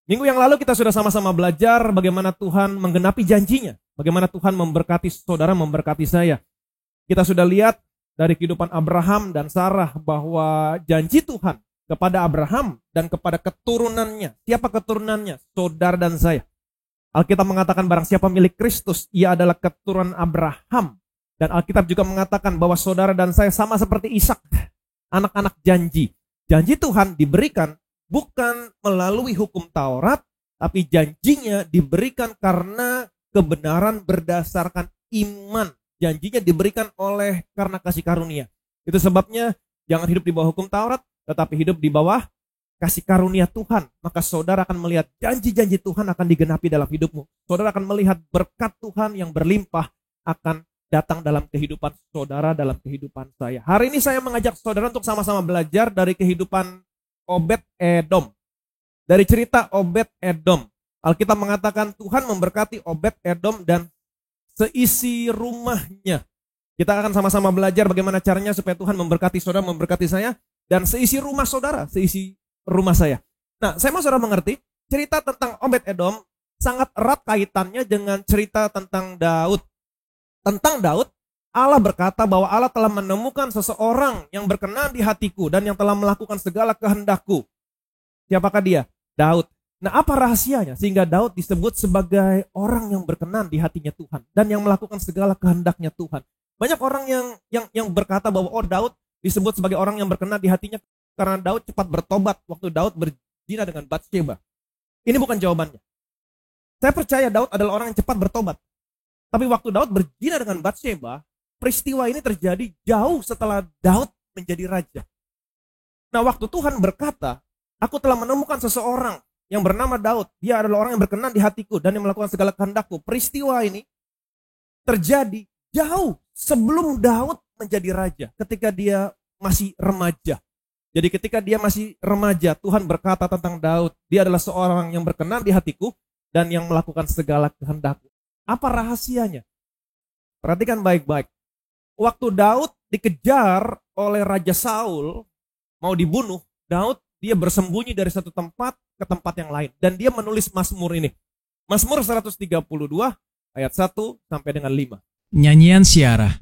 Minggu yang lalu kita sudah sama-sama belajar bagaimana Tuhan menggenapi janjinya. Bagaimana Tuhan memberkati saudara, memberkati saya. Kita sudah lihat dari kehidupan Abraham dan Sarah bahwa janji Tuhan kepada Abraham dan kepada keturunannya. Siapa keturunannya? Saudara dan saya. Alkitab mengatakan barang siapa milik Kristus, ia adalah keturunan Abraham. Dan Alkitab juga mengatakan bahwa saudara dan saya sama seperti Ishak, anak-anak janji. Janji Tuhan diberikan bukan melalui hukum Taurat, tapi janjinya diberikan karena kebenaran berdasarkan iman. Janjinya diberikan karena kasih karunia. Itu sebabnya jangan hidup di bawah hukum Taurat, tetapi hidup di bawah kasih karunia Tuhan. Maka saudara akan melihat janji-janji Tuhan akan digenapi dalam hidupmu. Saudara akan melihat berkat Tuhan yang berlimpah akan datang dalam kehidupan saudara, dalam kehidupan saya. Hari ini saya mengajak saudara untuk sama-sama belajar dari kehidupan Obed Edom. Dari cerita Obed Edom. Alkitab mengatakan Tuhan memberkati Obed Edom dan seisi rumahnya. Kita akan sama-sama belajar bagaimana caranya supaya Tuhan memberkati saudara, memberkati saya, dan seisi rumah saudara, seisi rumah saya. Nah, saya mau saudara mengerti, cerita tentang Obed Edom sangat erat kaitannya dengan cerita tentang Daud. Tentang Daud, Allah berkata bahwa Allah telah menemukan seseorang yang berkenan di hatiku dan yang telah melakukan segala kehendakku. Siapakah dia? Daud. Nah, apa rahasianya sehingga Daud disebut sebagai orang yang berkenan di hatinya Tuhan dan yang melakukan segala kehendaknya Tuhan? Banyak orang yang berkata bahwa Daud disebut sebagai orang yang berkenan di hatinya karena Daud cepat bertobat waktu Daud berzina dengan Batsheba. Ini bukan jawabannya. Saya percaya Daud adalah orang yang cepat bertobat. Tapi waktu Daud berzina dengan Batsheba, peristiwa ini terjadi jauh setelah Daud menjadi raja. Nah, waktu Tuhan berkata, aku telah menemukan seseorang yang bernama Daud. Dia adalah orang yang berkenan di hatiku dan yang melakukan segala kehendakku. Peristiwa ini terjadi jauh sebelum Daud menjadi raja. Ketika dia masih remaja. Jadi ketika dia masih remaja, Tuhan berkata tentang Daud. Dia adalah seorang yang berkenan di hatiku dan yang melakukan segala kehendakku. Apa rahasianya? Perhatikan baik-baik. Waktu Daud dikejar oleh Raja Saul, mau dibunuh, Daud dia bersembunyi dari satu tempat ke tempat yang lain. Dan dia menulis Mazmur ini. Mazmur 132 ayat 1 sampai dengan 5. Nyanyian Siarah.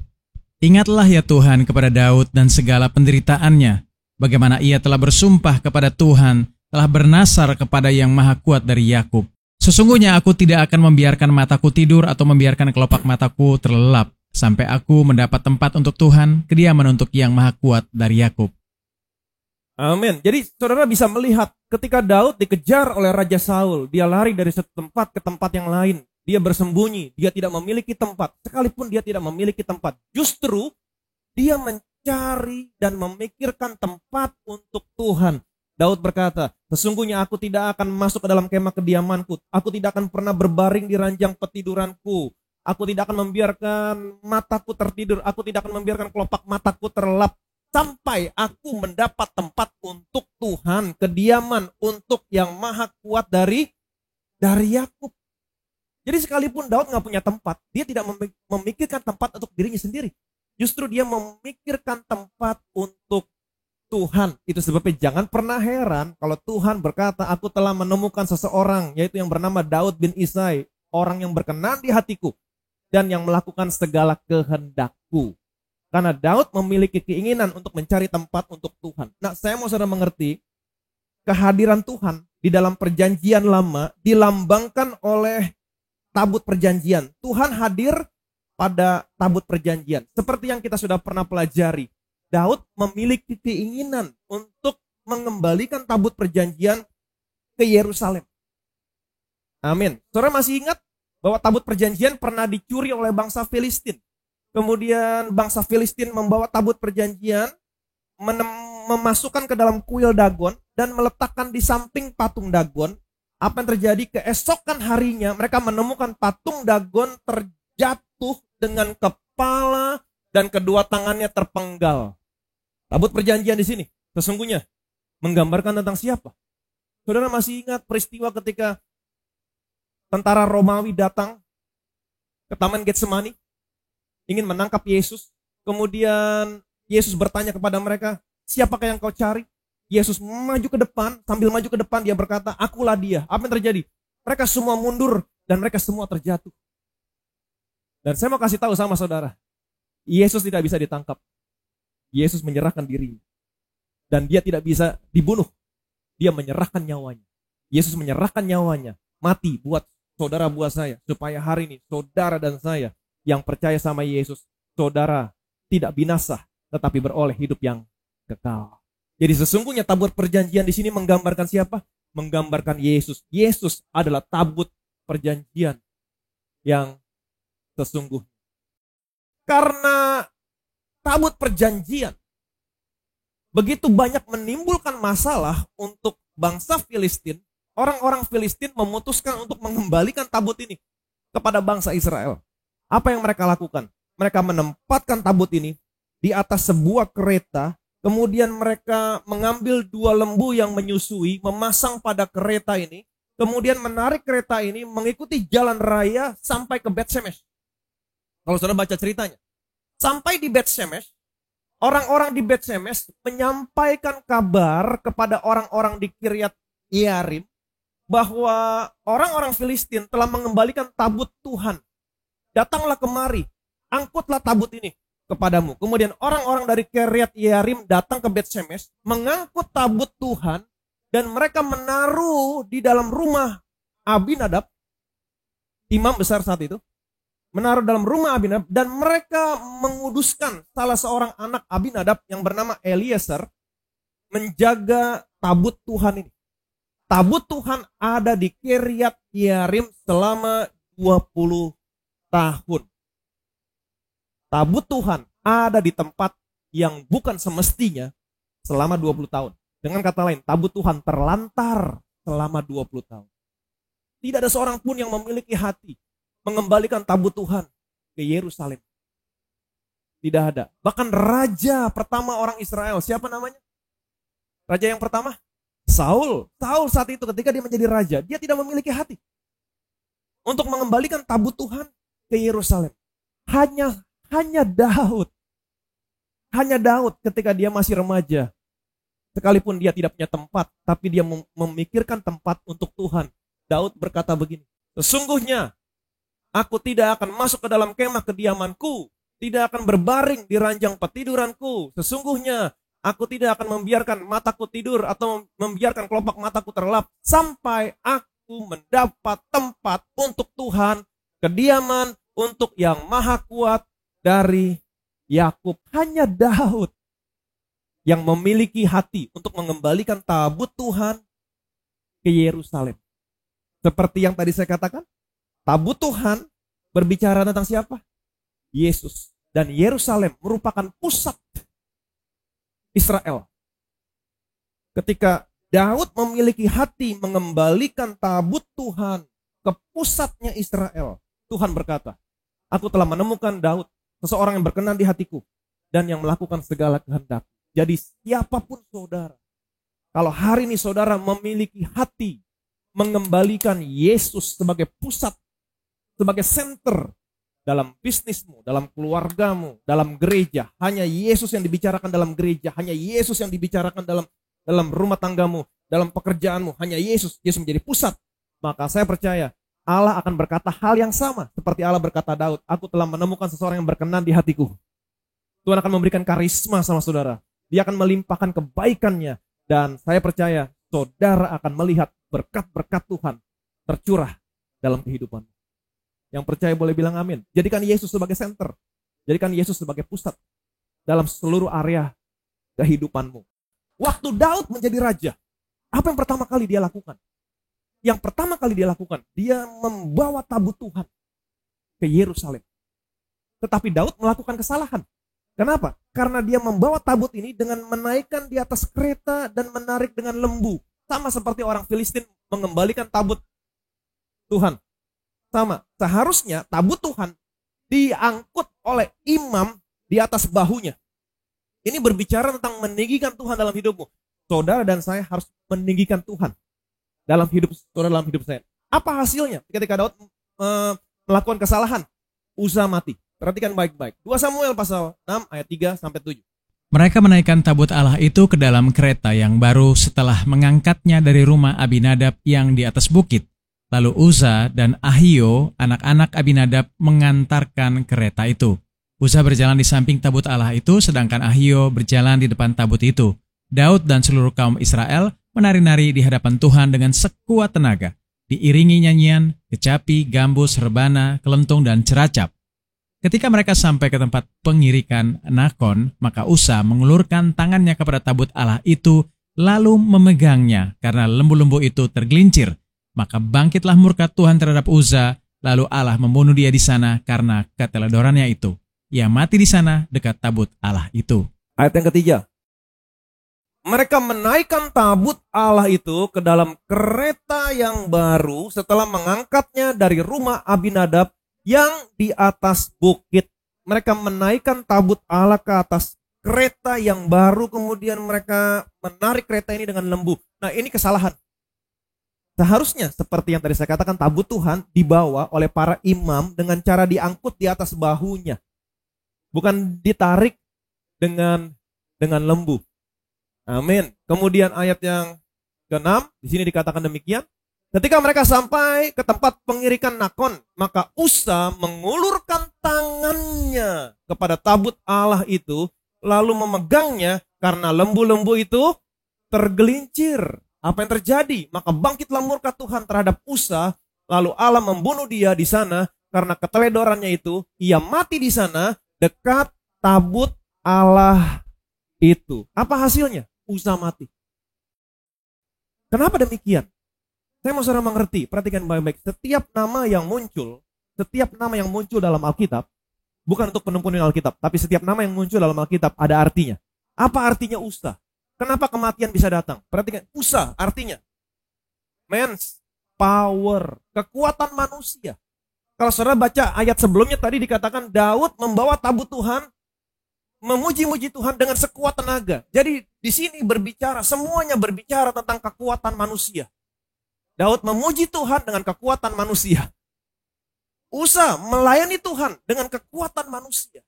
Ingatlah ya Tuhan kepada Daud dan segala penderitaannya. Bagaimana ia telah bersumpah kepada Tuhan, telah bernasar kepada yang maha kuat dari Yakub. Sesungguhnya aku tidak akan membiarkan mataku tidur atau membiarkan kelopak mataku terlelap, sampai aku mendapat tempat untuk Tuhan, kediaman untuk yang maha kuat dari Yakub. Amin. Jadi saudara bisa melihat ketika Daud dikejar oleh Raja Saul, dia lari dari satu tempat ke tempat yang lain. Dia bersembunyi, dia tidak memiliki tempat. Sekalipun dia tidak memiliki tempat, justru dia mencari dan memikirkan tempat untuk Tuhan. Daud berkata, sesungguhnya aku tidak akan masuk ke dalam kemah kediamanku. Aku tidak akan pernah berbaring di ranjang petiduranku. Aku tidak akan membiarkan mataku tertidur. Aku tidak akan membiarkan kelopak mataku terlelap. Sampai aku mendapat tempat untuk Tuhan. Kediaman untuk yang maha kuat dari Yakub. Jadi sekalipun Daud gak punya tempat, dia tidak memikirkan tempat untuk dirinya sendiri. Justru dia memikirkan tempat untuk Tuhan. Itu sebabnya jangan pernah heran kalau Tuhan berkata, aku telah menemukan seseorang, yaitu yang bernama Daud bin Isai, orang yang berkenan di hatiku dan yang melakukan segala kehendakku. Karena Daud memiliki keinginan untuk mencari tempat untuk Tuhan. Nah, saya mau saudara mengerti, kehadiran Tuhan di dalam perjanjian lama dilambangkan oleh tabut perjanjian. Tuhan hadir pada tabut perjanjian. Seperti yang kita sudah pernah pelajari. Daud memiliki keinginan untuk mengembalikan tabut perjanjian ke Yerusalem. Amin. Saudara masih ingat bahwa tabut perjanjian pernah dicuri oleh bangsa Filistin. Kemudian bangsa Filistin membawa tabut perjanjian, memasukkan ke dalam kuil Dagon dan meletakkan di samping patung Dagon. Apa yang terjadi? Keesokan harinya mereka menemukan patung Dagon terjatuh dengan kepala dan kedua tangannya terpenggal. Tabut perjanjian di sini sesungguhnya menggambarkan tentang siapa? Saudara masih ingat peristiwa ketika tentara Romawi datang ke Taman Getsemani ingin menangkap Yesus. Kemudian Yesus bertanya kepada mereka, siapakah yang kau cari? Yesus maju ke depan, sambil maju ke depan dia berkata, akulah dia. Apa yang terjadi? Mereka semua mundur dan mereka semua terjatuh. Dan saya mau kasih tahu sama saudara, Yesus tidak bisa ditangkap. Yesus menyerahkan dirinya. Dan dia tidak bisa dibunuh. Dia menyerahkan nyawanya. Yesus menyerahkan nyawanya, mati buat saudara, buat saya, supaya hari ini saudara dan saya yang percaya sama Yesus, saudara tidak binasa, tetapi beroleh hidup yang kekal. Jadi sesungguhnya tabut perjanjian di sini menggambarkan siapa? Menggambarkan Yesus. Yesus adalah tabut perjanjian yang sesungguhnya. Karena tabut perjanjian begitu banyak menimbulkan masalah untuk bangsa Filistin, orang-orang Filistin memutuskan untuk mengembalikan tabut ini kepada bangsa Israel. Apa yang mereka lakukan? Mereka menempatkan tabut ini di atas sebuah kereta, kemudian mereka mengambil 2 lembu yang menyusui, memasang pada kereta ini, kemudian menarik kereta ini mengikuti jalan raya sampai ke Bet-Shemesh. Kalau saudara baca ceritanya, sampai di Bet-Shemesh, orang-orang di Bet-Shemesh menyampaikan kabar kepada orang-orang di Kiryat Yearim bahwa orang-orang Filistin telah mengembalikan tabut Tuhan. Datanglah kemari, angkutlah tabut ini kepadamu. Kemudian orang-orang dari Kiryat Yearim datang ke Bet-Shemesh, mengangkut tabut Tuhan, dan mereka menaruh di dalam rumah Abinadab, imam besar saat itu, menaruh dalam rumah Abinadab, dan mereka menguduskan salah seorang anak Abinadab yang bernama Eliezer menjaga tabut Tuhan ini. Tabut Tuhan ada di Kiryat Yearim selama 20 tahun. Tabut Tuhan ada di tempat yang bukan semestinya selama 20 tahun. Dengan kata lain, tabut Tuhan terlantar selama 20 tahun. Tidak ada seorang pun yang memiliki hati mengembalikan tabut Tuhan ke Yerusalem. Tidak ada. Bahkan raja pertama orang Israel, siapa namanya? Raja yang pertama? Saul. Saul saat itu ketika dia menjadi raja, dia tidak memiliki hati untuk mengembalikan tabut Tuhan ke Yerusalem. Hanya Daud. Hanya Daud ketika dia masih remaja, sekalipun dia tidak punya tempat, tapi dia memikirkan tempat untuk Tuhan. Daud berkata begini, sesungguhnya aku tidak akan masuk ke dalam kemah kediamanku, tidak akan berbaring di ranjang petiduranku. Sesungguhnya aku tidak akan membiarkan mataku tidur atau membiarkan kelopak mataku terlelap sampai aku mendapat tempat untuk Tuhan, kediaman untuk yang maha kuat dari Yakub. Hanya Daud yang memiliki hati untuk mengembalikan tabut Tuhan ke Yerusalem. Seperti yang tadi saya katakan, tabut Tuhan berbicara tentang siapa? Yesus. Dan Yerusalem merupakan pusat Israel. Ketika Daud memiliki hati mengembalikan tabut Tuhan ke pusatnya Israel, Tuhan berkata, aku telah menemukan Daud, seseorang yang berkenan di hatiku dan yang melakukan segala kehendak. Jadi siapapun saudara, kalau hari ini saudara memiliki hati mengembalikan Yesus sebagai pusat, sebagai center dalam bisnismu, dalam keluargamu, dalam gereja, hanya Yesus yang dibicarakan dalam gereja, hanya Yesus yang dibicarakan dalam rumah tanggamu, dalam pekerjaanmu, hanya Yesus menjadi pusat, maka saya percaya Allah akan berkata hal yang sama seperti Allah berkata Daud, aku telah menemukan seseorang yang berkenan di hatiku. Tuhan akan memberikan karisma sama saudara. Dia akan melimpahkan kebaikannya, dan saya percaya saudara akan melihat berkat-berkat Tuhan tercurah dalam kehidupan. Yang percaya boleh bilang amin. Jadikan Yesus sebagai center. Jadikan Yesus sebagai pusat dalam seluruh area kehidupanmu. Waktu Daud menjadi raja, apa yang pertama kali dia lakukan? Yang pertama kali dia lakukan, dia membawa tabut Tuhan ke Yerusalem. Tetapi Daud melakukan kesalahan. Kenapa? Karena dia membawa tabut ini dengan menaikkan di atas kereta dan menarik dengan lembu. Sama seperti orang Filistin mengembalikan tabut Tuhan. Sama, seharusnya tabut Tuhan diangkut oleh imam di atas bahunya. Ini berbicara tentang meninggikan Tuhan dalam hidupmu. Saudara dan saya harus meninggikan Tuhan dalam hidup saudara, dalam hidup saya. Apa hasilnya ketika Daud melakukan kesalahan? Uza mati. Perhatikan baik-baik. 2 Samuel pasal 6 ayat 3 sampai 7. Mereka menaikkan tabut Allah itu ke dalam kereta yang baru setelah mengangkatnya dari rumah Abinadab yang di atas bukit. Lalu Uza dan Ahio, anak-anak Abinadab, mengantarkan kereta itu. Uza berjalan di samping tabut Allah itu, sedangkan Ahio berjalan di depan tabut itu. Daud dan seluruh kaum Israel menari-nari di hadapan Tuhan dengan sekuat tenaga, diiringi nyanyian, kecapi, gambus, rebana, kelentung, dan ceracap. Ketika mereka sampai ke tempat pengirikan Nakon, maka Usa mengulurkan tangannya kepada tabut Allah itu, lalu memegangnya karena lembu-lembu itu tergelincir. Maka bangkitlah murka Tuhan terhadap Uza, lalu Allah membunuh dia di sana karena keteledorannya itu. Ia mati di sana dekat tabut Allah itu. Ayat yang ketiga. Mereka menaikkan tabut Allah itu ke dalam kereta yang baru setelah mengangkatnya dari rumah Abinadab yang di atas bukit. Mereka menaikkan tabut Allah ke atas kereta yang baru, kemudian mereka menarik kereta ini dengan lembu. Nah, ini kesalahan. Seharusnya seperti yang tadi saya katakan, tabut Tuhan dibawa oleh para imam dengan cara diangkut di atas bahunya, bukan ditarik dengan lembu. Amin. Kemudian ayat yang ke-6 di sini dikatakan demikian. Ketika mereka sampai ke tempat pengirikan Nakon, maka Usa mengulurkan tangannya kepada tabut Allah itu, lalu memegangnya karena lembu-lembu itu tergelincir. Apa yang terjadi? Maka bangkitlah murka Tuhan terhadap Usa, lalu Allah membunuh dia di sana karena keteledorannya itu. Ia mati di sana dekat tabut Allah itu. Apa hasilnya? Usa mati. Kenapa demikian? Saya mau saudara mengerti, perhatikan baik-baik. Setiap nama yang muncul dalam Alkitab, bukan untuk penumpang Alkitab, tapi setiap nama yang muncul dalam Alkitab ada artinya. Apa artinya Usa? Kenapa kematian bisa datang? Perhatikan, Usa artinya man's power, kekuatan manusia. Kalau saudara baca ayat sebelumnya tadi dikatakan Daud membawa tabut Tuhan, memuji-muji Tuhan dengan sekuat tenaga. Jadi di sini semuanya berbicara tentang kekuatan manusia. Daud memuji Tuhan dengan kekuatan manusia. Usa melayani Tuhan dengan kekuatan manusia.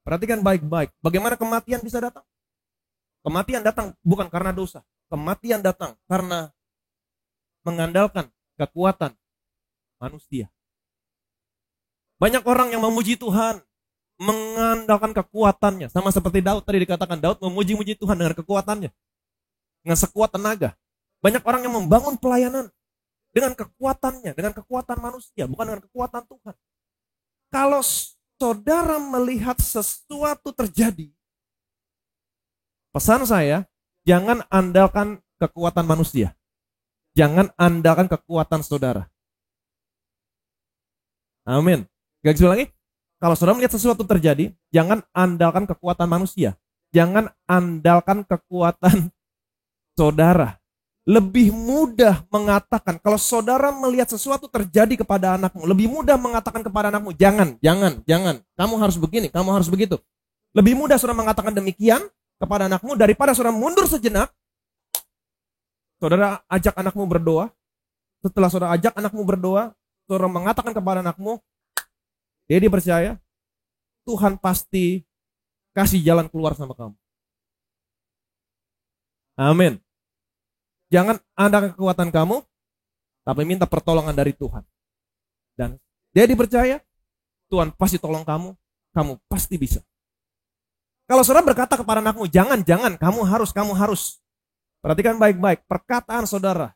Perhatikan baik-baik, bagaimana kematian bisa datang? Kematian datang bukan karena dosa. Kematian datang karena mengandalkan kekuatan manusia. Banyak orang yang memuji Tuhan mengandalkan kekuatannya. Sama seperti Daud tadi dikatakan, Daud memuji-muji Tuhan dengan kekuatannya, dengan sekuat tenaga. Banyak orang yang membangun pelayanan dengan kekuatannya, dengan kekuatan manusia, bukan dengan kekuatan Tuhan. Kalau saudara melihat sesuatu terjadi, pesan saya, jangan andalkan kekuatan manusia. Jangan andalkan kekuatan saudara. Amin. Garis ulangi. Kalau saudara melihat sesuatu terjadi, jangan andalkan kekuatan manusia. Jangan andalkan kekuatan saudara. Lebih mudah mengatakan, kalau saudara melihat sesuatu terjadi kepada anakmu, lebih mudah mengatakan kepada anakmu, jangan, kamu harus begini, kamu harus begitu. Lebih mudah saudara mengatakan demikian kepada anakmu daripada saudara mundur sejenak, saudara ajak anakmu berdoa. Setelah saudara ajak anakmu berdoa, saudara mengatakan kepada anakmu, dia percaya Tuhan pasti kasih jalan keluar sama kamu. Amin. Jangan andalkan kekuatan kamu, tapi minta pertolongan dari Tuhan. Dan dia dipercaya, Tuhan pasti tolong kamu, kamu pasti bisa. Kalau saudara berkata kepada anakmu, jangan, kamu harus. Perhatikan baik-baik, perkataan saudara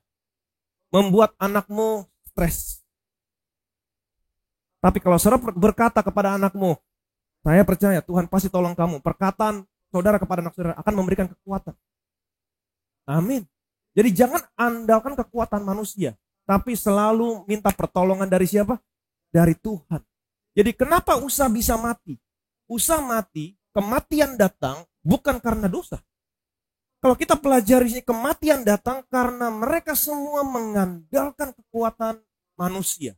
membuat anakmu stres. Tapi kalau saudara berkata kepada anakmu, saya percaya Tuhan pasti tolong kamu, perkataan saudara kepada anak saudara akan memberikan kekuatan. Amin. Jadi jangan andalkan kekuatan manusia, tapi selalu minta pertolongan dari siapa? Dari Tuhan. Jadi kenapa Usa bisa mati? Usa mati, kematian datang bukan karena dosa. Kalau kita pelajari, kematian datang karena mereka semua mengandalkan kekuatan manusia.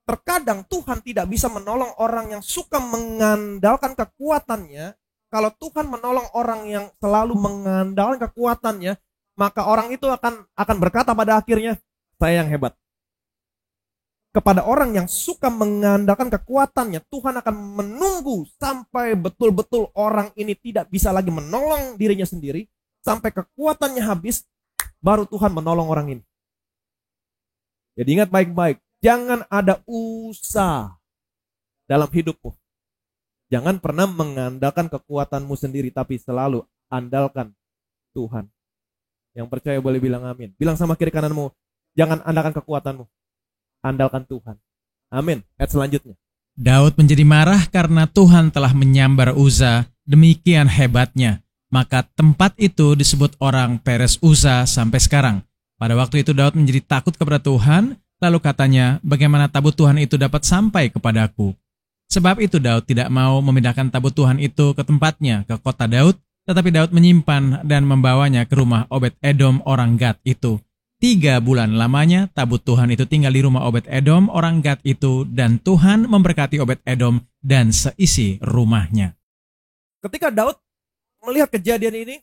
Terkadang Tuhan tidak bisa menolong orang yang suka mengandalkan kekuatannya. Kalau Tuhan menolong orang yang selalu mengandalkan kekuatannya, maka orang itu akan berkata pada akhirnya, saya yang hebat. kepada orang yang suka mengandalkan kekuatannya, Tuhan akan menunggu sampai betul-betul orang ini tidak bisa lagi menolong dirinya sendiri, sampai kekuatannya habis, baru Tuhan menolong orang ini. Jadi ingat baik-baik, jangan ada usaha dalam hidupmu. Jangan pernah mengandalkan kekuatanmu sendiri, tapi selalu andalkan Tuhan. Yang percaya boleh bilang amin. Bilang sama kiri kananmu, jangan andalkan kekuatanmu, andalkan Tuhan. Amin. Ayat selanjutnya. Daud menjadi marah karena Tuhan telah menyambar Uza, demikian hebatnya. Maka tempat itu disebut orang Peres Uza sampai sekarang. Pada waktu itu Daud menjadi takut kepada Tuhan, lalu katanya, bagaimana tabut Tuhan itu dapat sampai kepadaku? Sebab itu Daud tidak mau memindahkan tabut Tuhan itu ke tempatnya, ke kota Daud, tetapi Daud menyimpan dan membawanya ke rumah Obed-Edom orang Gad itu. 3 bulan lamanya tabut Tuhan itu tinggal di rumah Obed-Edom orang Gad itu, dan Tuhan memberkati Obed-Edom dan seisi rumahnya. Ketika Daud melihat kejadian ini,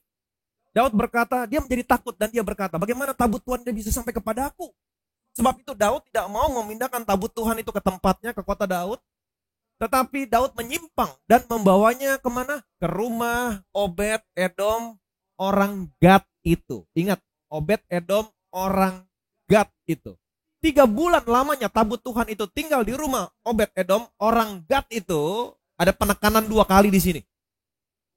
Daud berkata, dia menjadi takut dan dia berkata, bagaimana tabut Tuhan dia bisa sampai kepada aku? Sebab itu Daud tidak mau memindahkan tabut Tuhan itu ke tempatnya, ke kota Daud. Tetapi Daud menyimpang dan membawanya kemana? Ke rumah Obed-Edom orang Gad itu. Ingat, Obed-Edom orang Gad itu. 3 bulan lamanya tabut Tuhan itu tinggal di rumah Obed-Edom orang Gad itu. Ada penekanan 2 kali di sini.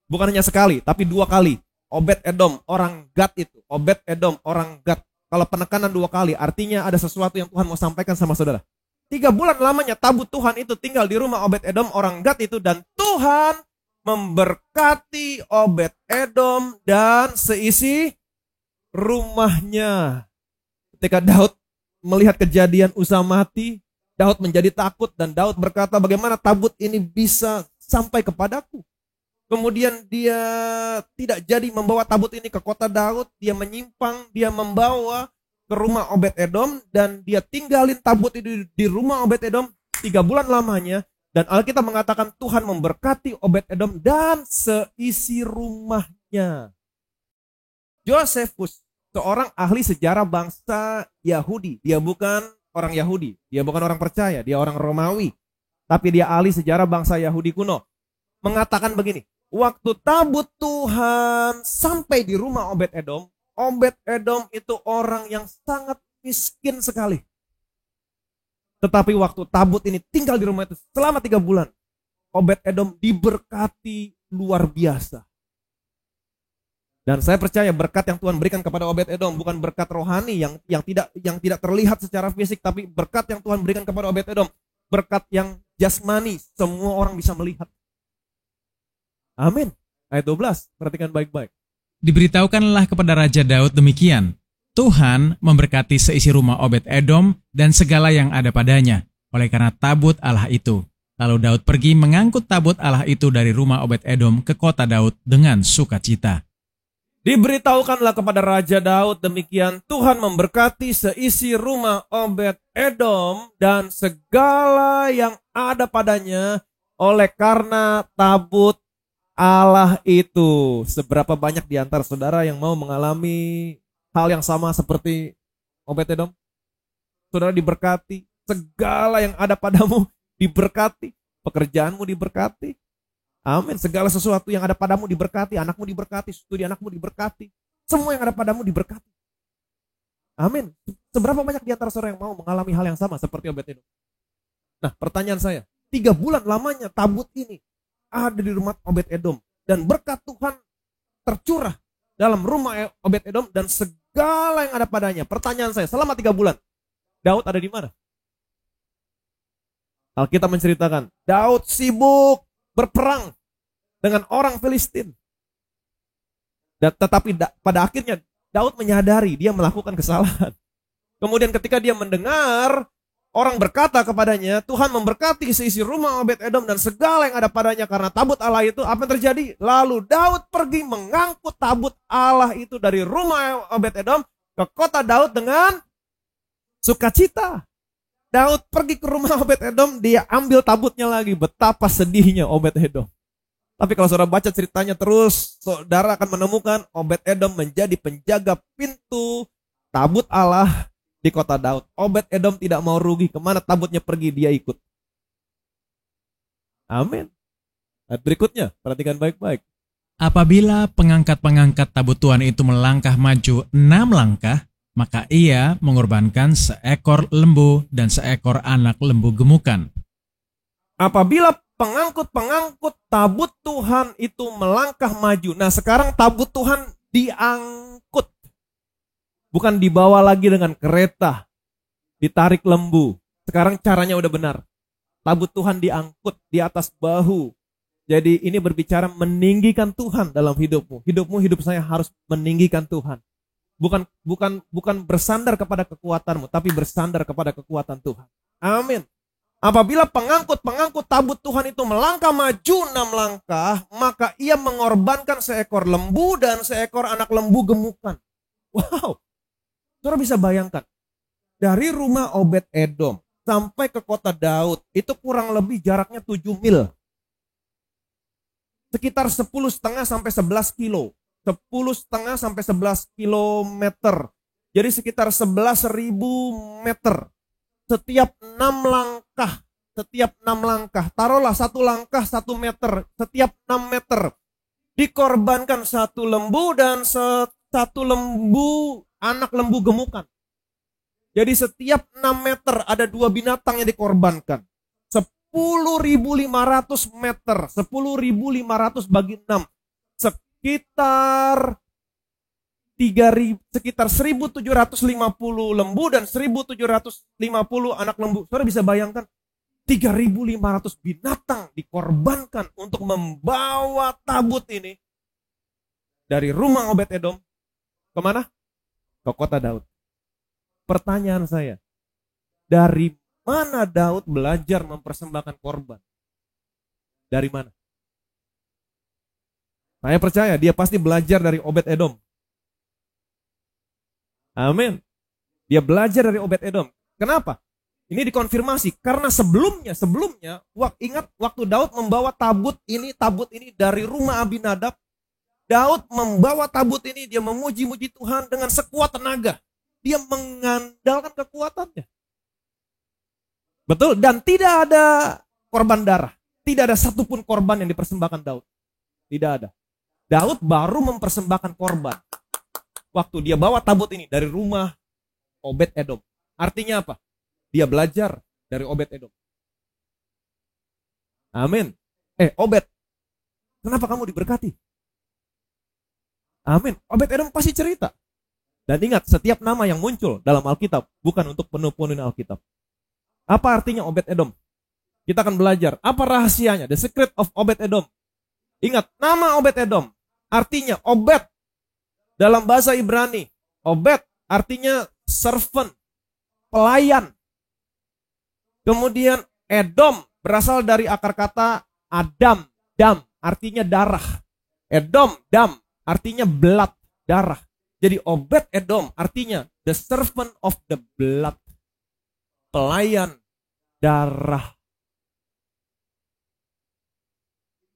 Bukan hanya sekali, tapi 2 kali. Obed-Edom orang Gad itu. Obed-Edom orang Gad. Kalau penekanan 2 kali, artinya ada sesuatu yang Tuhan mau sampaikan sama saudara. 3 bulan lamanya tabut Tuhan itu tinggal di rumah Obed-Edom orang Gad itu, dan Tuhan memberkati Obed-Edom dan seisi rumahnya. Ketika Daud melihat kejadian Uza mati, Daud menjadi takut dan Daud berkata, bagaimana tabut ini bisa sampai kepadaku? Kemudian dia tidak jadi membawa tabut ini ke kota Daud, dia menyimpang, dia membawa ke rumah Obed-Edom, dan dia tinggalin tabut itu di rumah Obed-Edom 3 bulan lamanya. Dan Alkitab mengatakan Tuhan memberkati Obed-Edom dan seisi rumahnya. Josephus, seorang ahli sejarah bangsa Yahudi. Dia bukan orang Yahudi, dia bukan orang percaya, dia orang Romawi. Tapi dia ahli sejarah bangsa Yahudi kuno. Mengatakan begini, waktu tabut Tuhan sampai di rumah Obed-Edom, Obed-Edom itu orang yang sangat miskin sekali. Tetapi waktu tabut ini tinggal di rumah itu selama 3 bulan, Obed-Edom diberkati luar biasa. Dan saya percaya berkat yang Tuhan berikan kepada Obed-Edom bukan berkat rohani yang tidak terlihat secara fisik, tapi berkat yang Tuhan berikan kepada Obed-Edom, berkat yang jasmani, semua orang bisa melihat. Amin. Ayat 12, perhatikan baik-baik. Diberitahukanlah kepada Raja Daud demikian, Tuhan memberkati seisi rumah Obed-Edom dan segala yang ada padanya, oleh karena tabut Allah itu. Lalu Daud pergi mengangkut tabut Allah itu dari rumah Obed-Edom ke kota Daud dengan sukacita. Diberitahukanlah kepada Raja Daud demikian, Tuhan memberkati seisi rumah Obed-Edom dan segala yang ada padanya, oleh karena tabut Allah itu. Seberapa banyak di antara saudara yang mau mengalami hal yang sama seperti Obed-Edom? Saudara diberkati, segala yang ada padamu diberkati, pekerjaanmu diberkati. Amin. Segala sesuatu yang ada padamu diberkati, anakmu diberkati, studi anakmu diberkati, semua yang ada padamu diberkati. Amin. Seberapa banyak di antara saudara yang mau mengalami hal yang sama seperti Obed-Edom? Nah, pertanyaan saya, 3 bulan lamanya tabut ini ada di rumah Obed-Edom, dan berkat Tuhan tercurah dalam rumah Obed-Edom dan segala yang ada padanya. Pertanyaan saya, selama 3 bulan Daud ada di mana? Alkitab menceritakan Daud sibuk berperang dengan orang Filistin. Tetapi pada akhirnya Daud menyadari dia melakukan kesalahan. Kemudian ketika dia mendengar orang berkata kepadanya, Tuhan memberkati seisi rumah Obed-Edom dan segala yang ada padanya karena tabut Allah itu, apa yang terjadi? Lalu Daud pergi mengangkut tabut Allah itu dari rumah Obed-Edom ke kota Daud dengan sukacita. Daud pergi ke rumah Obed-Edom, dia ambil tabutnya lagi. Betapa sedihnya Obed-Edom. Tapi kalau saudara baca ceritanya terus, saudara akan menemukan Obed-Edom menjadi penjaga pintu tabut Allah di kota Daud. Obed-Edom tidak mau rugi, kemana tabutnya pergi dia ikut. Amin. Ayat berikutnya, perhatikan baik-baik. Apabila pengangkat-pengangkat tabut Tuhan itu melangkah maju 6 langkah, maka ia mengorbankan seekor lembu dan seekor anak lembu gemukan. Apabila pengangkut-pengangkut tabut Tuhan itu melangkah maju. Nah, sekarang tabut Tuhan diangkut. Bukan dibawa lagi dengan kereta, ditarik lembu. Sekarang caranya udah benar. Tabut Tuhan diangkut di atas bahu. Jadi ini berbicara meninggikan Tuhan dalam hidupmu. Hidup saya harus meninggikan Tuhan. Bukan bersandar kepada kekuatanmu, tapi bersandar kepada kekuatan Tuhan. Amin. Apabila pengangkut tabut Tuhan itu melangkah maju 6 langkah, maka ia mengorbankan seekor lembu dan seekor anak lembu gemukan. Wow. Saudara bisa bayangkan. Dari rumah Obed-Edom sampai ke kota Daud, itu kurang lebih jaraknya 7 mil. Sekitar 10,5 sampai 11 kilo. 10,5 sampai 11 kilometer. Jadi sekitar 11.000 meter. Setiap 6 langkah, taruhlah 1 langkah 1 meter. Setiap 6 meter dikorbankan 1 lembu dan 1 lembu anak lembu gemukan. Jadi setiap 6 meter ada 2 binatang yang dikorbankan. 10.500 meter. 10.500 bagi 6. Sekitar 1.750 lembu dan 1.750 anak lembu. Saudara bisa bayangkan 3.500 binatang dikorbankan untuk membawa tabut ini dari rumah Obed-Edom kemana? Ke kota Daud. Pertanyaan saya, dari mana Daud belajar mempersembahkan korban? Dari mana? Saya percaya dia pasti belajar dari Obed-Edom. Amin. Dia belajar dari Obed-Edom. Kenapa? Ini dikonfirmasi karena sebelumnya ingat waktu Daud membawa tabut ini dari rumah Abinadab. Daud membawa tabut ini, dia memuji-muji Tuhan dengan sekuat tenaga. Dia mengandalkan kekuatannya. Betul, dan tidak ada korban darah. Tidak ada satupun korban yang dipersembahkan Daud. Tidak ada. Daud baru mempersembahkan korban waktu dia bawa tabut ini dari rumah Obed-Edom. Artinya apa? Dia belajar dari Obed-Edom. Amin. Obed, kenapa kamu diberkati? Amin. Obed-Edom pasti cerita. Dan ingat, setiap nama yang muncul dalam Alkitab bukan untuk penuh-penuhin Alkitab. Apa artinya Obed-Edom? Kita akan belajar. Apa rahasianya? The secret of Obed-Edom. Ingat, nama Obed-Edom artinya Obed dalam bahasa Ibrani. Obed artinya servant, pelayan. Kemudian Edom berasal dari akar kata Adam, dam, artinya darah. Edom, dam, artinya blood, darah. Jadi Obed-Edom artinya the servant of the blood, pelayan darah.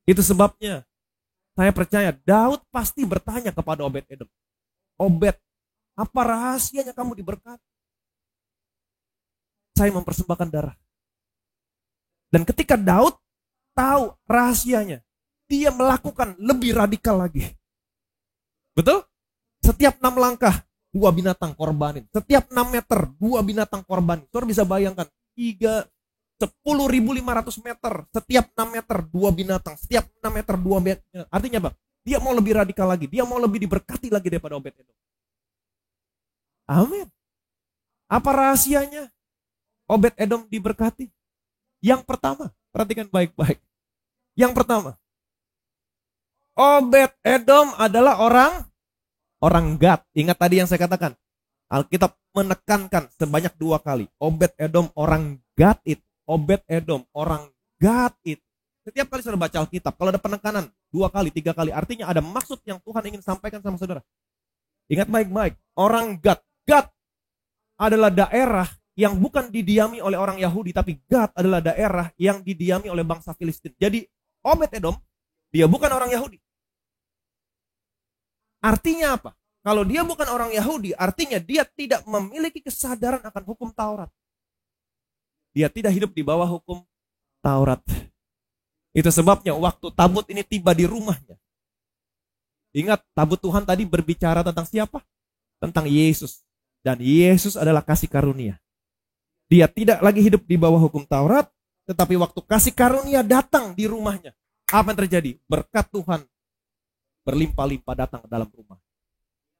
Itu sebabnya saya percaya Daud pasti bertanya kepada Obed-Edom. Obed, apa rahasianya kamu diberkati? Saya mempersembahkan darah. Dan ketika Daud tahu rahasianya, dia melakukan lebih radikal lagi. Betul? Setiap 6 langkah, 2 binatang korbanin. Setiap 6 meter, 2 binatang korbanin. Saudara bisa bayangkan, 10.500 meter. Setiap 6 meter, 2 binatang. Setiap 6 meter, 2 binatang. Artinya apa? Dia mau lebih radikal lagi. Dia mau lebih diberkati lagi daripada Obed-Edom. Amin. Apa rahasianya? Obed-Edom diberkati. Yang pertama, perhatikan baik-baik. Yang pertama, Obed-Edom adalah orang Gad. Ingat tadi yang saya katakan. Alkitab menekankan sebanyak 2 kali. Obed-Edom orang Gad itu. Obed-Edom orang Gad itu. Setiap kali saudara baca Alkitab, kalau ada penekanan 2 kali, 3 kali, artinya ada maksud yang Tuhan ingin sampaikan sama saudara. Ingat baik-baik, orang Gad. Gad adalah daerah yang bukan didiami oleh orang Yahudi, tapi Gad adalah daerah yang didiami oleh bangsa Filistin. Jadi Obed-Edom, dia bukan orang Yahudi. Artinya apa? Kalau dia bukan orang Yahudi, artinya dia tidak memiliki kesadaran akan hukum Taurat. Dia tidak hidup di bawah hukum Taurat. Itu sebabnya waktu tabut ini tiba di rumahnya. Ingat, tabut Tuhan tadi berbicara tentang siapa? Tentang Yesus. Dan Yesus adalah kasih karunia. Dia tidak lagi hidup di bawah hukum Taurat, tetapi waktu kasih karunia datang di rumahnya, apa yang terjadi? Berkat Tuhan berlimpah-limpah datang ke dalam rumah.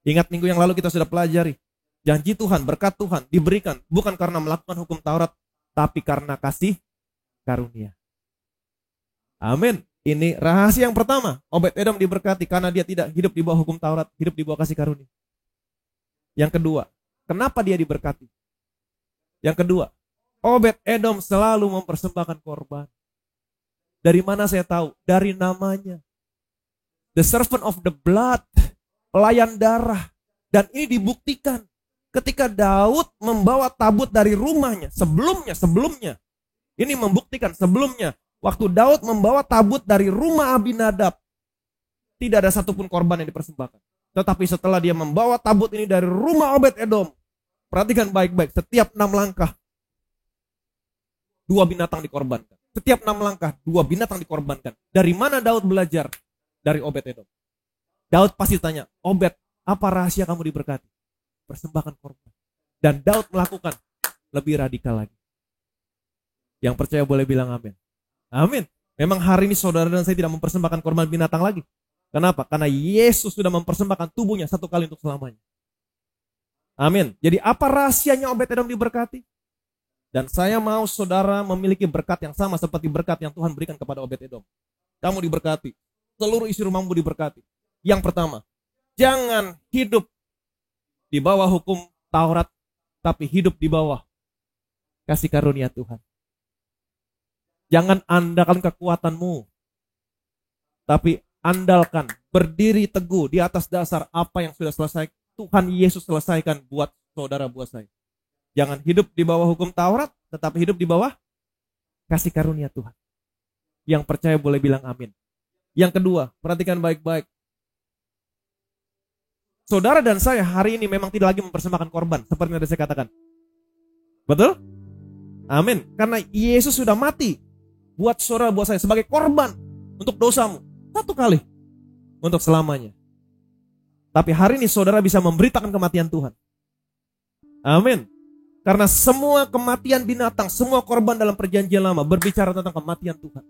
Ingat minggu yang lalu kita sudah pelajari, janji Tuhan, berkat Tuhan diberikan bukan karena melakukan hukum Taurat, tapi karena kasih karunia. Amin. Ini rahasia yang pertama. Obed-Edom diberkati karena dia tidak hidup di bawah hukum Taurat, hidup di bawah kasih karunia. Yang kedua, kenapa dia diberkati? Yang kedua, Obed-Edom selalu mempersembahkan korban. Dari mana saya tahu? Dari namanya. The servant of the blood, pelayan darah. Dan ini dibuktikan ketika Daud membawa tabut dari rumahnya. Sebelumnya. Ini membuktikan sebelumnya. Waktu Daud membawa tabut dari rumah Abinadab, tidak ada satupun korban yang dipersembahkan. Tetapi setelah dia membawa tabut ini dari rumah Obed-Edom, perhatikan baik-baik, setiap 6 langkah, 2 binatang dikorbankan. Setiap 6 langkah, 2 binatang dikorbankan. Dari mana Daud belajar? Dari Obed-Edom. Daud pasti tanya, Obed, apa rahasia kamu diberkati? Persembahkan korban. Dan Daud melakukan lebih radikal lagi. Yang percaya boleh bilang amin. Amin. Memang hari ini saudara dan saya tidak mempersembahkan korban binatang lagi. Kenapa? Karena Yesus sudah mempersembahkan tubuhnya satu kali untuk selamanya. Amin. Jadi apa rahasianya Obed-Edom diberkati? Dan saya mau saudara memiliki berkat yang sama seperti berkat yang Tuhan berikan kepada Obed-Edom. Kamu diberkati. Seluruh isi rumahmu diberkati. Yang pertama, jangan hidup di bawah hukum Taurat, tapi hidup di bawah kasih karunia Tuhan. Jangan andalkan kekuatanmu, tapi andalkan, berdiri teguh di atas dasar apa yang sudah selesai Tuhan Yesus selesaikan buat saudara, buat saya. Jangan hidup di bawah hukum Taurat, tetapi hidup di bawah kasih karunia Tuhan. Yang percaya boleh bilang amin. Yang kedua, perhatikan baik-baik. Saudara dan saya hari ini memang tidak lagi mempersembahkan korban, seperti yang tadi saya katakan. Betul? Amin. Karena Yesus sudah mati buat saudara, buat saya sebagai korban untuk dosamu. Satu kali. Untuk selamanya. Tapi hari ini saudara bisa memberitakan kematian Tuhan. Amin. Karena semua kematian binatang, semua korban dalam perjanjian lama berbicara tentang kematian Tuhan.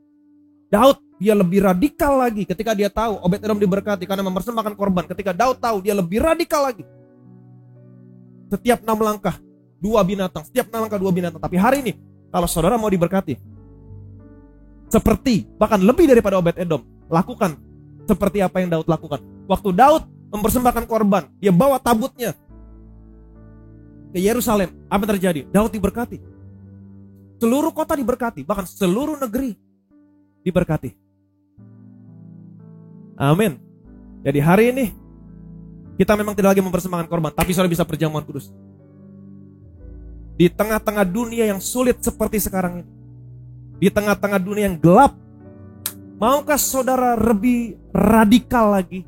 Daud, dia lebih radikal lagi ketika dia tahu Obed-Edom diberkati karena mempersembahkan korban. Ketika Daud tahu, dia lebih radikal lagi. Setiap 6 langkah, 2 binatang. Setiap 6 langkah, 2 binatang. Tapi hari ini, kalau saudara mau diberkati, seperti, bahkan lebih daripada Obed-Edom, lakukan seperti apa yang Daud lakukan. Waktu Daud mempersembahkan korban, dia bawa tabutnya ke Yerusalem. Apa yang terjadi? Daud diberkati. Seluruh kota diberkati, bahkan seluruh negeri diberkati. Amin. Jadi hari ini kita memang tidak lagi mempersembahkan korban, tapi saudara bisa perjamuan kudus. Di tengah-tengah dunia yang sulit seperti sekarang ini, di tengah-tengah dunia yang gelap, maukah saudara lebih radikal lagi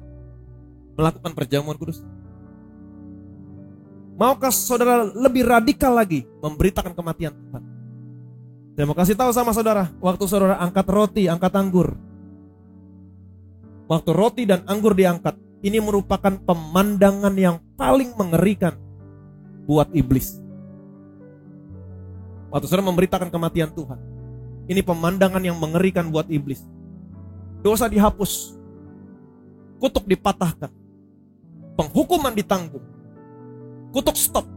melakukan perjamuan kudus? Maukah saudara lebih radikal lagi memberitakan kematian Tuhan? Saya mau kasih tahu sama saudara, waktu saudara angkat roti, angkat anggur, waktu roti dan anggur diangkat, ini merupakan pemandangan yang paling mengerikan buat iblis. Waktu saudara memberitakan kematian Tuhan, ini pemandangan yang mengerikan buat iblis. Dosa dihapus, kutuk dipatahkan, penghukuman ditanggung, kutuk stop.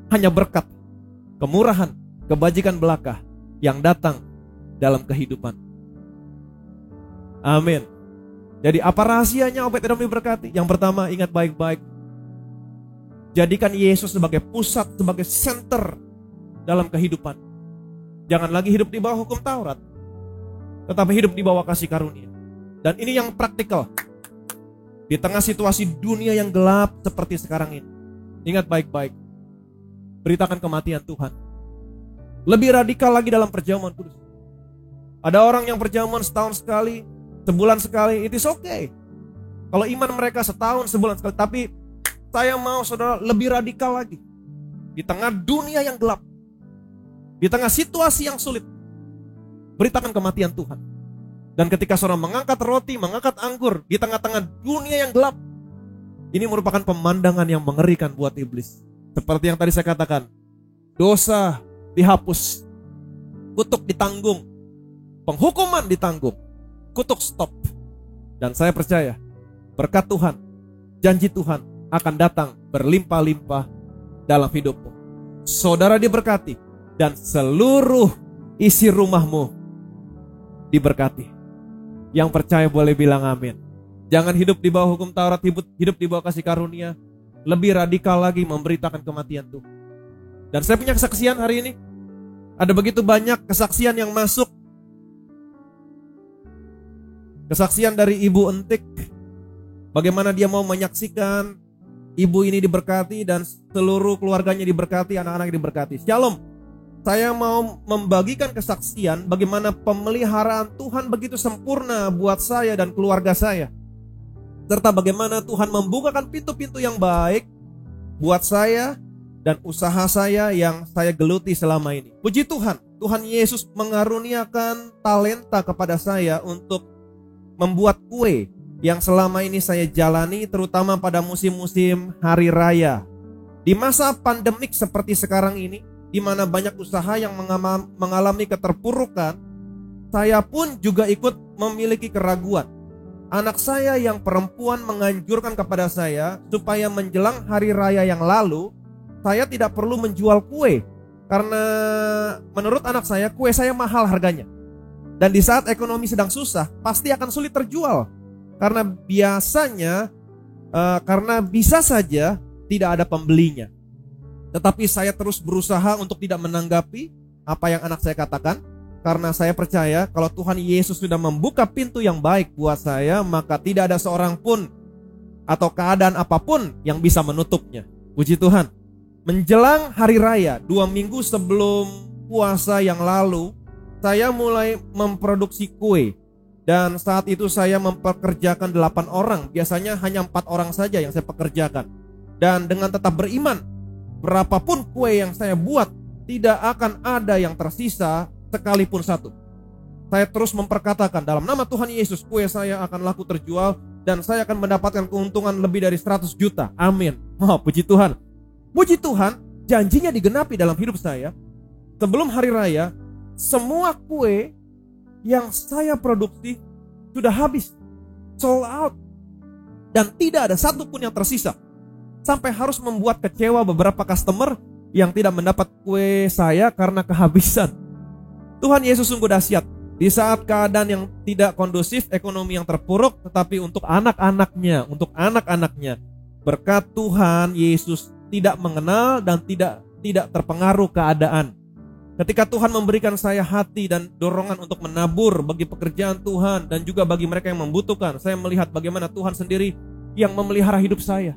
Hanya berkat, kemurahan, kebajikan belaka yang datang dalam kehidupan. Amin. Jadi apa rahasianya Obed-Edom diberkati? Yang pertama, ingat baik-baik. Jadikan Yesus sebagai pusat, sebagai center dalam kehidupan. Jangan lagi hidup di bawah hukum Taurat, tetapi hidup di bawah kasih karunia. Dan ini yang praktikal. Di tengah situasi dunia yang gelap seperti sekarang ini, ingat baik-baik. Beritakan kematian Tuhan. Lebih radikal lagi dalam perjamuan kudus. Ada orang yang perjamuan setahun sekali, sebulan sekali, it is okay. Kalau iman mereka setahun, sebulan sekali. Tapi saya mau saudara lebih radikal lagi. Di tengah dunia yang gelap, di tengah situasi yang sulit, beritakan kematian Tuhan. Dan ketika saudara mengangkat roti, mengangkat anggur di tengah-tengah dunia yang gelap, ini merupakan pemandangan yang mengerikan buat iblis. Seperti yang tadi saya katakan, dosa dihapus, kutuk ditanggung, penghukuman ditanggung, kutuk stop. Dan saya percaya berkat Tuhan, janji Tuhan akan datang berlimpah-limpah dalam hidupmu. Saudara diberkati dan seluruh isi rumahmu diberkati. Yang percaya boleh bilang amin. Jangan hidup di bawah hukum Taurat, hidup di bawah kasih karunia. Lebih radikal lagi memberitakan kematian Tuhan. Dan saya punya kesaksian hari ini. Ada begitu banyak kesaksian yang masuk. Kesaksian dari Ibu Entik, bagaimana dia mau menyaksikan ibu ini diberkati dan seluruh keluarganya diberkati, anak-anaknya diberkati. Shalom. Saya mau membagikan kesaksian bagaimana pemeliharaan Tuhan begitu sempurna buat saya dan keluarga saya. Serta bagaimana Tuhan membukakan pintu-pintu yang baik buat saya dan usaha saya yang saya geluti selama ini. Puji Tuhan, Tuhan Yesus mengaruniakan talenta kepada saya untuk membuat kue yang selama ini saya jalani, terutama pada musim-musim hari raya. Di masa pandemik seperti sekarang ini, di mana banyak usaha yang mengalami keterpurukan, saya pun juga ikut memiliki keraguan. Anak saya yang perempuan menganjurkan kepada saya supaya menjelang hari raya yang lalu, saya tidak perlu menjual kue. Karena menurut anak saya, kue saya mahal harganya. Dan di saat ekonomi sedang susah, pasti akan sulit terjual. Karena biasanya, karena bisa saja tidak ada pembelinya. Tetapi saya terus berusaha untuk tidak menanggapi apa yang anak saya katakan. Karena saya percaya kalau Tuhan Yesus sudah membuka pintu yang baik buat saya, maka tidak ada seorang pun atau keadaan apapun yang bisa menutupnya. Puji Tuhan. Menjelang hari raya, 2 minggu sebelum puasa yang lalu, saya mulai memproduksi kue. Dan saat itu saya mempekerjakan 8 orang. Biasanya hanya 4 orang saja yang saya pekerjakan. Dan dengan tetap beriman, berapapun kue yang saya buat, tidak akan ada yang tersisa sekalipun satu. Saya terus memperkatakan dalam nama Tuhan Yesus, kue saya akan laku terjual dan saya akan mendapatkan keuntungan lebih dari 100 juta. Amin. Oh, puji Tuhan. Puji Tuhan, janjinya digenapi dalam hidup saya. Sebelum hari raya, semua kue yang saya produksi sudah habis, sold out, dan tidak ada satupun yang tersisa. Sampai harus membuat kecewa beberapa customer yang tidak mendapat kue saya karena kehabisan. Tuhan Yesus sungguh dahsyat. Di saat keadaan yang tidak kondusif, ekonomi yang terpuruk, tetapi untuk anak-anaknya, berkat Tuhan Yesus tidak mengenal dan tidak terpengaruh keadaan. Ketika Tuhan memberikan saya hati dan dorongan untuk menabur bagi pekerjaan Tuhan dan juga bagi mereka yang membutuhkan, saya melihat bagaimana Tuhan sendiri yang memelihara hidup saya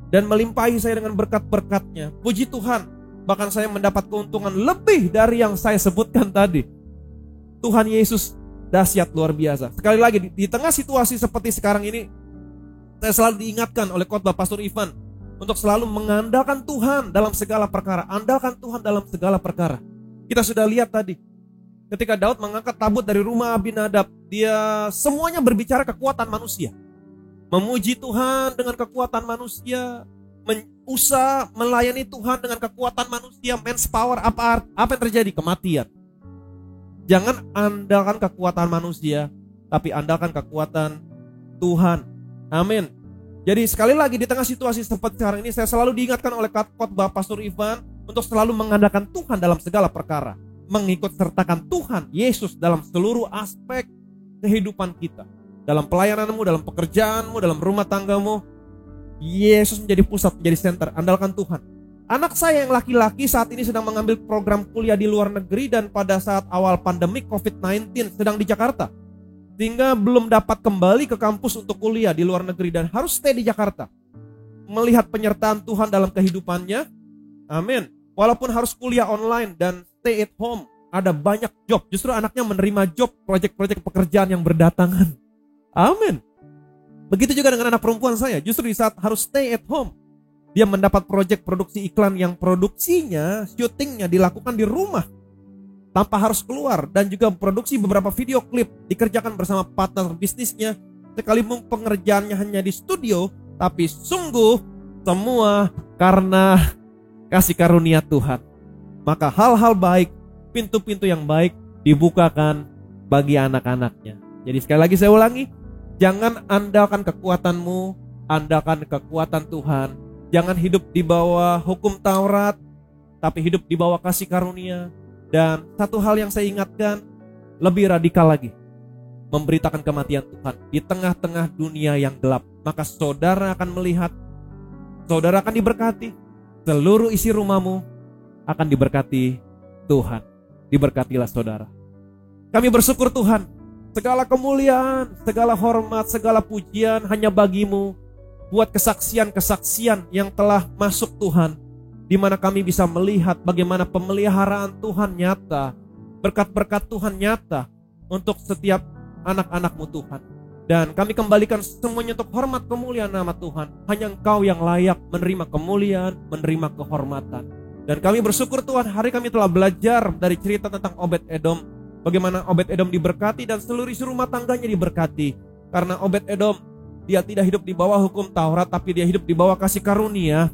dan melimpahi saya dengan berkat-berkat-Nya. Puji Tuhan, bahkan saya mendapat keuntungan lebih dari yang saya sebutkan tadi. Tuhan Yesus dahsyat luar biasa. Sekali lagi, di tengah situasi seperti sekarang ini, saya selalu diingatkan oleh khotbah Pastor Ivan untuk selalu mengandalkan Tuhan dalam segala perkara. Andalkan Tuhan dalam segala perkara. Kita sudah lihat tadi, ketika Daud mengangkat tabut dari rumah Abinadab, dia semuanya berbicara kekuatan manusia. Memuji Tuhan dengan kekuatan manusia, usaha melayani Tuhan dengan kekuatan manusia, man's power. Apa yang terjadi? Kematian. Jangan andalkan kekuatan manusia, tapi andalkan kekuatan Tuhan. Amin. Jadi sekali lagi di tengah situasi seperti sekarang ini, saya selalu diingatkan oleh khotbah Pastor Ivan untuk selalu mengandalkan Tuhan dalam segala perkara, mengikut sertakan Tuhan Yesus dalam seluruh aspek kehidupan kita, dalam pelayananmu, dalam pekerjaanmu, dalam rumah tanggamu. Yesus menjadi pusat, menjadi center. Andalkan Tuhan. Anak saya yang laki-laki saat ini sedang mengambil program kuliah di luar negeri, dan pada saat awal pandemi COVID-19 sedang di Jakarta, sehingga belum dapat kembali ke kampus untuk kuliah di luar negeri dan harus stay di Jakarta. Melihat penyertaan Tuhan dalam kehidupannya, amin. Walaupun harus kuliah online dan stay at home, ada banyak job. Justru anaknya menerima job, proyek-proyek pekerjaan yang berdatangan. Amin. Begitu juga dengan anak perempuan saya. Justru di saat harus stay at home, dia mendapat proyek produksi iklan yang produksinya, syutingnya dilakukan di rumah tanpa harus keluar, dan juga produksi beberapa video klip dikerjakan bersama partner bisnisnya, sekalipun pengerjaannya hanya di studio, tapi sungguh semua karena kasih karunia Tuhan. Maka hal-hal baik, pintu-pintu yang baik dibukakan bagi anak-anaknya. Jadi sekali lagi saya ulangi, jangan andalkan kekuatanmu, andalkan kekuatan Tuhan. Jangan hidup di bawah hukum Taurat, tapi hidup di bawah kasih karunia. Dan satu hal yang saya ingatkan, lebih radikal lagi, memberitakan kematian Tuhan di tengah-tengah dunia yang gelap. Maka saudara akan melihat, saudara akan diberkati, seluruh isi rumahmu akan diberkati Tuhan. Diberkatilah saudara. Kami bersyukur Tuhan, segala kemuliaan, segala hormat, segala pujian hanya bagimu. Buat kesaksian-kesaksian yang telah masuk Tuhan, di mana kami bisa melihat bagaimana pemeliharaan Tuhan nyata, berkat-berkat Tuhan nyata untuk setiap anak-anak-Mu Tuhan. Dan kami kembalikan semuanya untuk hormat kemuliaan nama Tuhan. Hanya Engkau yang layak menerima kemuliaan, menerima kehormatan. Dan kami bersyukur Tuhan, hari kami telah belajar dari cerita tentang Obed-Edom, bagaimana Obed-Edom diberkati dan seluruh isi rumah tangganya diberkati. Karena Obed-Edom, dia tidak hidup di bawah hukum Taurat, tapi dia hidup di bawah kasih karunia.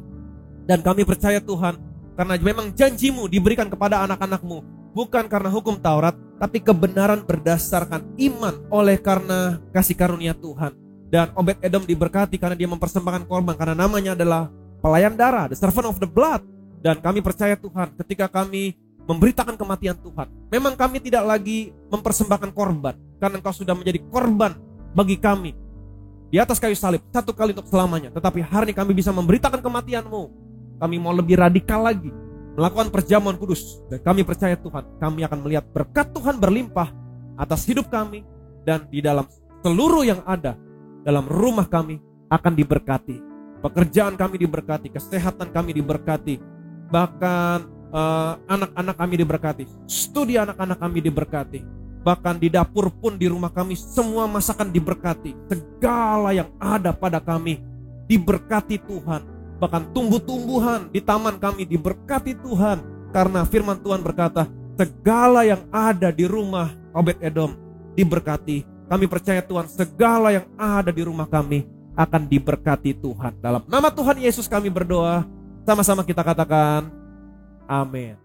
Dan kami percaya Tuhan, karena memang janji-Mu diberikan kepada anak-anak-Mu, bukan karena hukum Taurat, tapi kebenaran berdasarkan iman oleh karena kasih karunia Tuhan. Dan Obed-Edom diberkati karena dia mempersembahkan korban, karena namanya adalah pelayan darah, the servant of the blood. Dan kami percaya Tuhan, ketika kami memberitakan kematian Tuhan, memang kami tidak lagi mempersembahkan korban, karena Engkau sudah menjadi korban bagi kami di atas kayu salib, satu kali untuk selamanya. Tetapi hari ini kami bisa memberitakan kematian-Mu. Kami mau lebih radikal lagi, melakukan perjamuan kudus. Dan kami percaya Tuhan, kami akan melihat berkat Tuhan berlimpah atas hidup kami. Dan di dalam seluruh yang ada dalam rumah kami akan diberkati. Pekerjaan kami diberkati, kesehatan kami diberkati, bahkan anak-anak kami diberkati, studi anak-anak kami diberkati. Bahkan di dapur pun di rumah kami semua masakan diberkati. Segala yang ada pada kami diberkati Tuhan. Bahkan tumbuh-tumbuhan di taman kami diberkati Tuhan. Karena firman Tuhan berkata, segala yang ada di rumah Obed-Edom diberkati. Kami percaya Tuhan, segala yang ada di rumah kami akan diberkati Tuhan. Dalam nama Tuhan Yesus kami berdoa. Sama-sama kita katakan, amin.